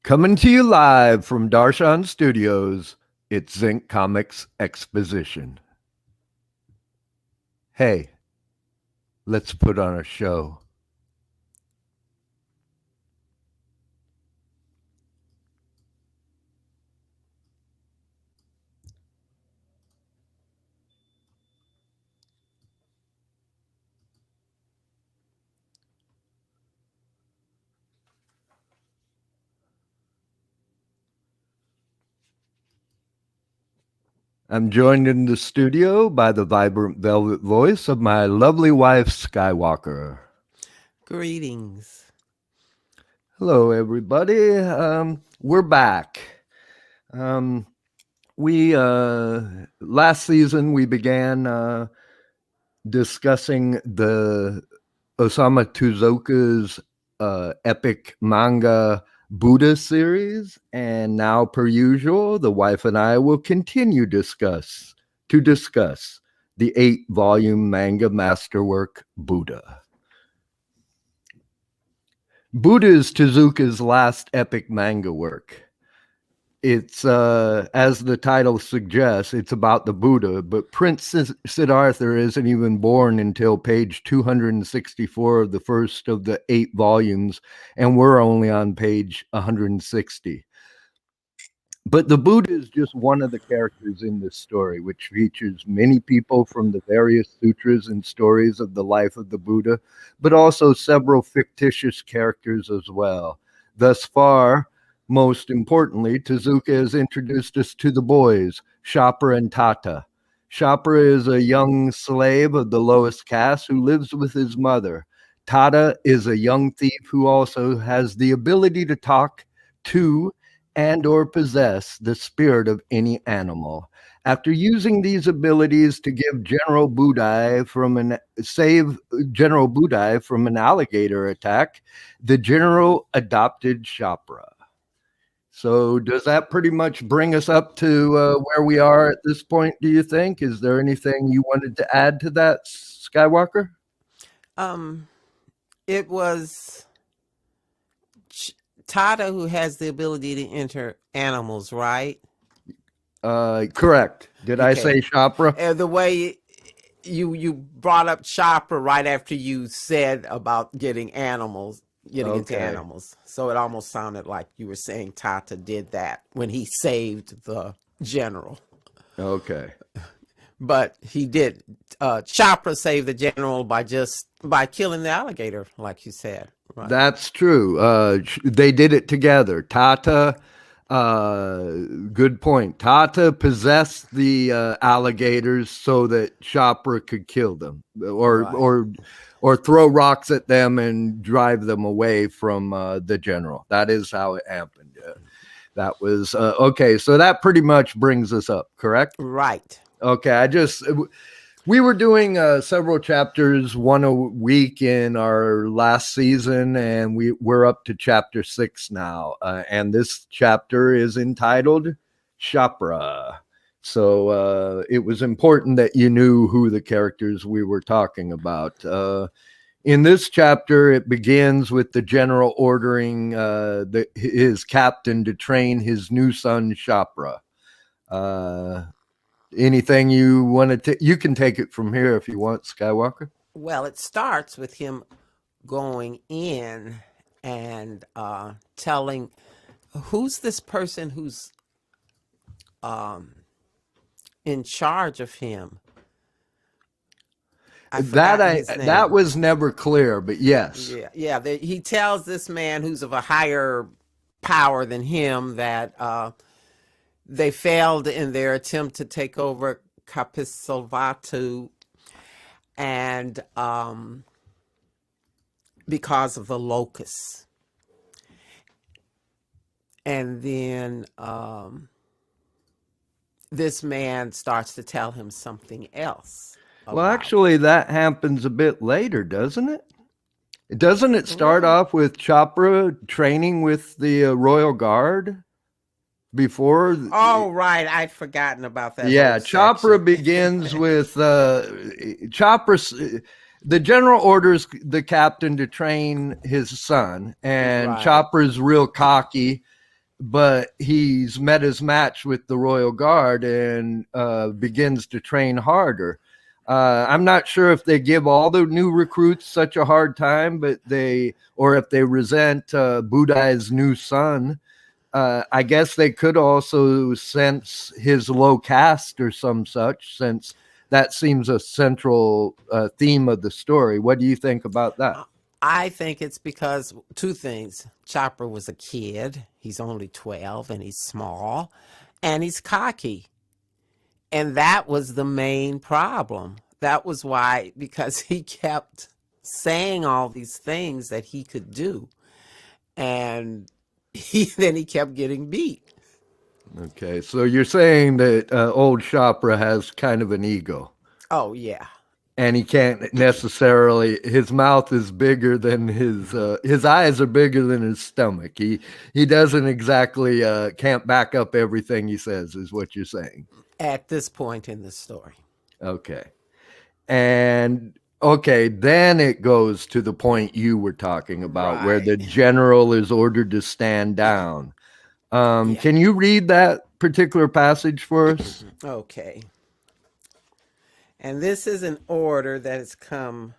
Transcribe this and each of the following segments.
Coming to you live from Darshan Studios, it's Zinc Comics Exposition. Hey, let's put on a show. I'm joined in the studio by the vibrant velvet voice of my lovely wife, Skywalker. Greetings. Hello, everybody. We're back. We last season we began discussing the Osamu Tezuka's epic manga Buddha series, and now, per usual, the wife and I will continue to discuss the 8-volume manga masterwork Buddha. Buddha is Tezuka's last epic manga work. It's, as the title suggests, it's about the Buddha, but Prince Siddhartha isn't even born until page 264 of the first of the 8 volumes, and we're only on page 160. But the Buddha is just one of the characters in this story, which features many people from the various sutras and stories of the life of the Buddha, but also several fictitious characters as well. Thus far, most importantly, Tezuka has introduced us to the boys, Chapra and Tata. Chapra is a young slave of the lowest caste who lives with his mother. Tata is a young thief who also has the ability to talk to and or possess the spirit of any animal. After using these abilities to give save General Budai from an alligator attack, the general adopted Chapra. So does that pretty much bring us up to where we are at this point, do you think? Is there anything you wanted to add to that, Skywalker? It was Tata who has the ability to enter animals, right? Correct. Did I say Chapra? The way you brought up Chapra right after you said about getting into animals. So it almost sounded like you were saying Tata did that when he saved the general. Okay. But he did. Chapra saved the general by killing the alligator, like you said. Right. That's true. They did it together. Tata, good point. Tata possessed the alligators so that Chapra could kill them, or throw rocks at them and drive them away from the general. That is how it happened. That was okay. So that pretty much brings us up, correct? Right. Okay. We were doing several chapters, one a week in our last season, and we're up to chapter 6 now. And this chapter is entitled Chapra. So it was important that you knew who the characters we were talking about. In this chapter, it begins with the general ordering his captain to train his new son, Chapra. Anything you want to you can take it from here if you want, Skywalker. Well, it starts with him going in and telling who's this person who's in charge of him. That was never clear, but yes. Yeah. He tells this man who's of a higher power than him that they failed in their attempt to take over Capisalvatu, and because of the locusts. And then this man starts to tell him something else. Well, actually, that happens a bit later, doesn't it? Doesn't it start off with Chapra training with the Royal Guard before? Oh, right. I'd forgotten about that. Yeah, Chapra begins with Chapra. The general orders the captain to train his son, and Chapra's real cocky but he's met his match with the Royal Guard and begins to train harder. I'm not sure if they give all the new recruits such a hard time, or if they resent Budai's new son. I guess they could also sense his low caste or some such, since that seems a central theme of the story. What do you think about that? I think it's because two things. Chopra was a kid. He's only 12 and he's small and he's cocky. And that was the main problem. That was why, because he kept saying all these things that he could do. And then he kept getting beat. Okay, so you're saying that old Chopra has kind of an ego. Oh, yeah. And he can't necessarily, his mouth is bigger than his eyes are bigger than his stomach. He doesn't exactly can't back up everything he says, is what you're saying. At this point in the story. Okay. And okay, then it goes to the point you were talking about, where the general is ordered to stand down. Can you read that particular passage for us? Okay. And this is an order that has come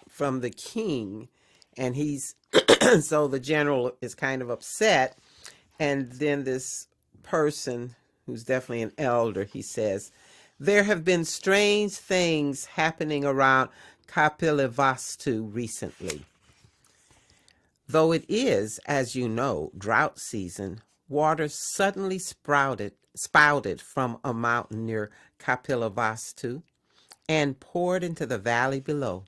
from the king, and he's so the general is kind of upset. And then this person, who's definitely an elder, he says, there have been strange things happening around Kapilavastu recently. Though it is, as you know, drought season, water suddenly spouted from a mountain near Kapilavastu and poured into the valley below.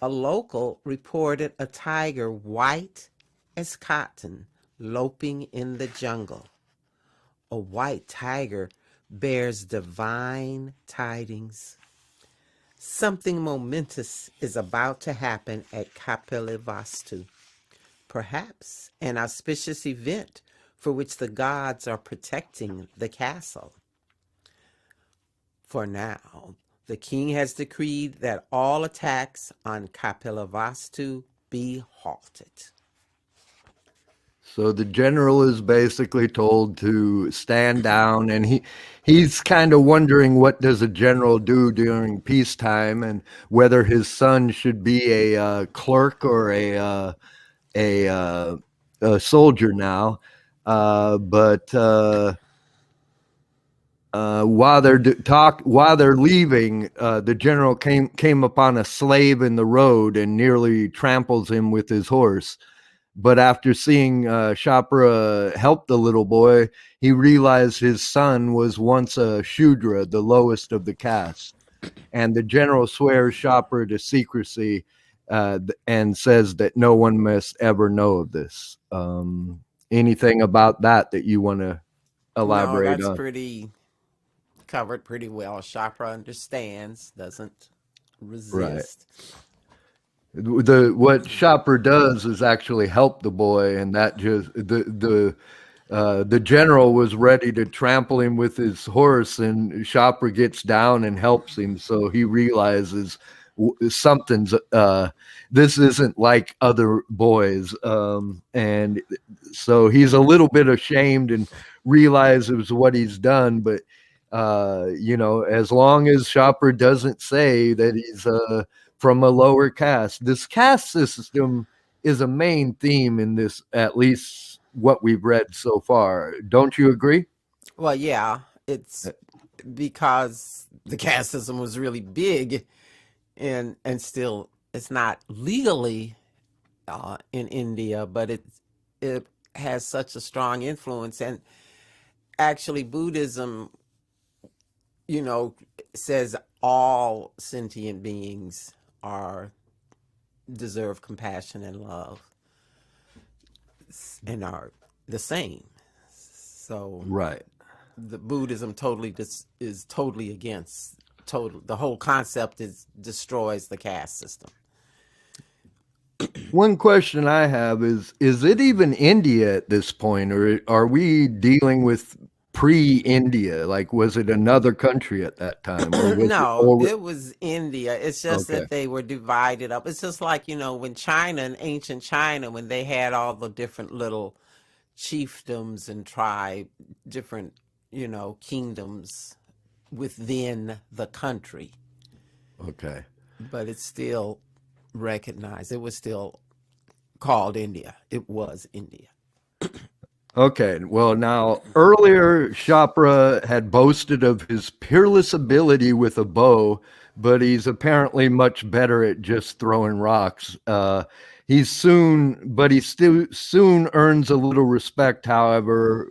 A local reported a tiger white as cotton loping in the jungle. A white tiger bears divine tidings. Something momentous is about to happen at Kapilavastu. Perhaps an auspicious event for which the gods are protecting the castle. For now, the king has decreed that all attacks on Kapilavastu be halted. So the general is basically told to stand down, and he's kind of wondering, what does a general do during peacetime, and whether his son should be a clerk or a soldier now. But while they're leaving, the general came upon a slave in the road and nearly tramples him with his horse. But after seeing Chapra help the little boy, he realized his son was once a Shudra, the lowest of the caste. And the general swears Chapra to secrecy and says that no one must ever know of this. Anything about that you want to elaborate on? No, that's pretty covered pretty well. Chapra understands, doesn't resist. Right. What Chopper does is actually help the boy, and that just the general was ready to trample him with his horse, and Chopper gets down and helps him. So he realizes something's this isn't like other boys, and so he's a little bit ashamed and realizes what he's done. But as long as Chopper doesn't say that he's from a lower caste. This caste system is a main theme in this, at least what we've read so far. Don't you agree? Well, yeah, it's because the caste system was really big, and still it's not legally in India, but it has such a strong influence. And actually, Buddhism, says all sentient beings deserve compassion and love and are the same. So right, the Buddhism is totally against the whole concept destroys the caste system. One question I have is it even India at this point, or are we dealing with pre-India? Like, was it another country at that time? No, it was India. It's just that they were divided up. It's just like, when China, in ancient China, when they had all the different little chiefdoms and different, kingdoms within the country. Okay. But it's still recognized. It was still called India. It was India. Okay. Well, now earlier, Chapra had boasted of his peerless ability with a bow, but he's apparently much better at just throwing rocks. He still soon earns a little respect, however,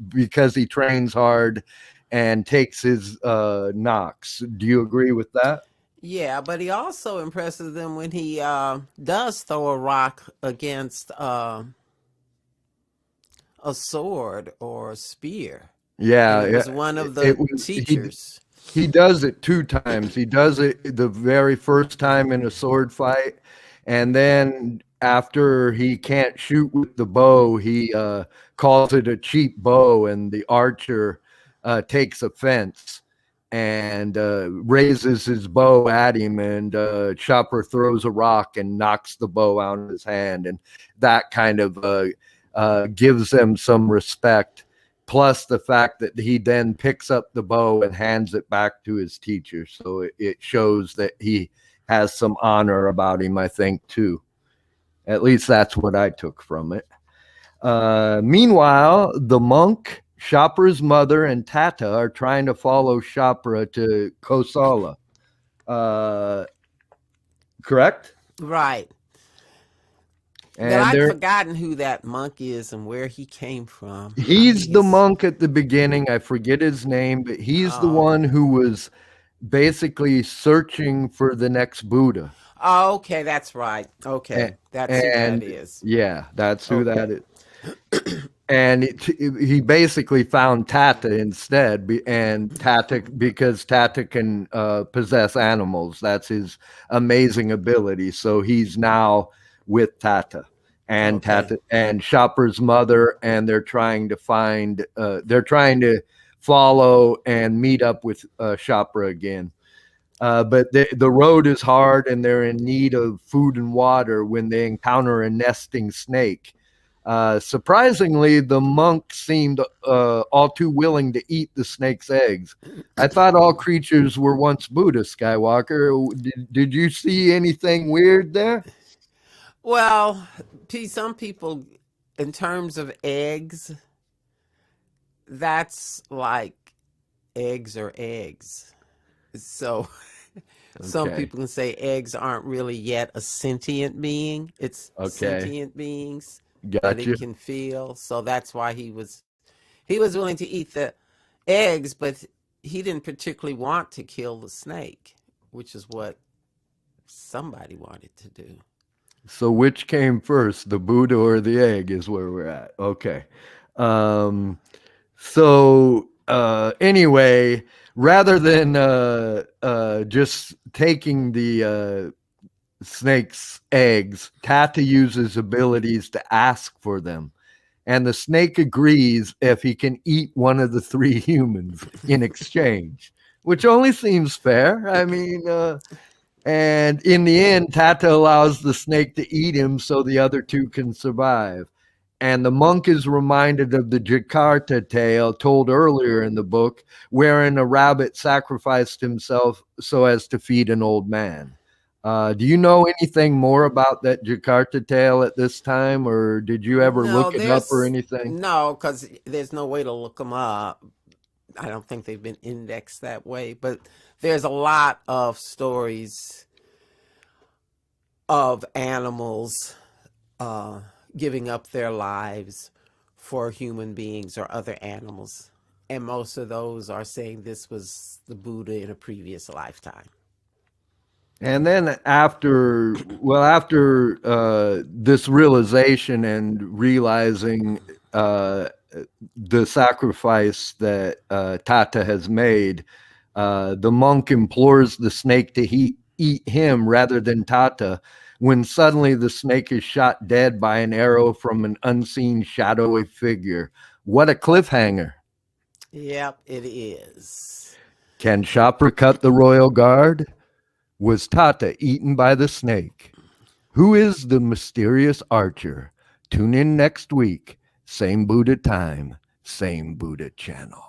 because he trains hard and takes his knocks. Do you agree with that? Yeah, but he also impresses them when he does throw a rock against a sword or a spear. And Yeah, it yeah. was one of It the was teachers. he does it two times. He does it the very first time in a sword fight, and then after he can't shoot with the bow, he calls it a cheap bow, and the archer takes offense and raises his bow at him, and Chopper throws a rock and knocks the bow out of his hand, and that kind of gives them some respect. Plus the fact that he then picks up the bow and hands it back to his teacher, so it shows that he has some honor about him, I think, too. At least that's what I took from it. Meanwhile, the monk, Chapra's mother, and Tata are trying to follow Chapra to Kosala. Correct? Right. But And I'd they're forgotten who that monk is and where he came from. he's the monk at the beginning. I forget his name, but he's the Oh. one who was basically searching for the next Buddha. Oh, okay, that's right. And, Okay, that's who that and is. yeah, that's who that Okay. is. And he basically found Tata instead, and Tata, because Tata can possess animals. That's his amazing ability. So he's now with Tata and Okay. Tata and Shopper's mother, and they're trying to follow and meet up with Shopper again. But the road is hard, and they're in need of food and water when they encounter a nesting snake. Surprisingly, the monk seemed all too willing to eat the snake's eggs. I thought all creatures were once Buddha, Skywalker. Did you see anything weird there? Well, some people, in terms of eggs, that's like eggs are eggs. So some Okay. people can say eggs aren't really yet a sentient being. It's Okay. sentient beings that it Gotcha. can feel. So that's why he was willing to eat the eggs, but he didn't particularly want to kill the snake, which is what somebody wanted to do. So which came first, the Buddha or the egg, is where we're at. Okay. Um, anyway, rather than just taking the snake's eggs, Tata uses abilities to ask for them. And the snake agrees if he can eat one of the three humans in exchange, which only seems fair. I mean, and in the end, Tata allows the snake to eat him so the other two can survive. And the monk is reminded of the Jakarta tale told earlier in the book, wherein a rabbit sacrificed himself so as to feed an old man. Do you know anything more about that Jakarta tale at this time, or did you ever No, look it up or there's anything? no, because there's no way to look them up. I don't think they've been indexed that way, but there's a lot of stories of animals uh, giving up their lives for human beings or other animals. And most of those are saying this was the Buddha in a previous lifetime. And then after this realization and realizing the sacrifice that Tata has made, the monk implores the snake to eat him rather than Tata. When suddenly the snake is shot dead by an arrow from an unseen shadowy figure. What a cliffhanger! Yep, it is. Can Chopra cut the royal guard? Was Tata eaten by the snake? Who is the mysterious archer? Tune in next week Same Buddha time, same Buddha channel.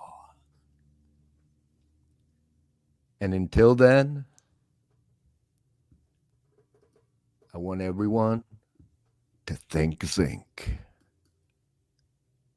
And until then, I want everyone to think zinc.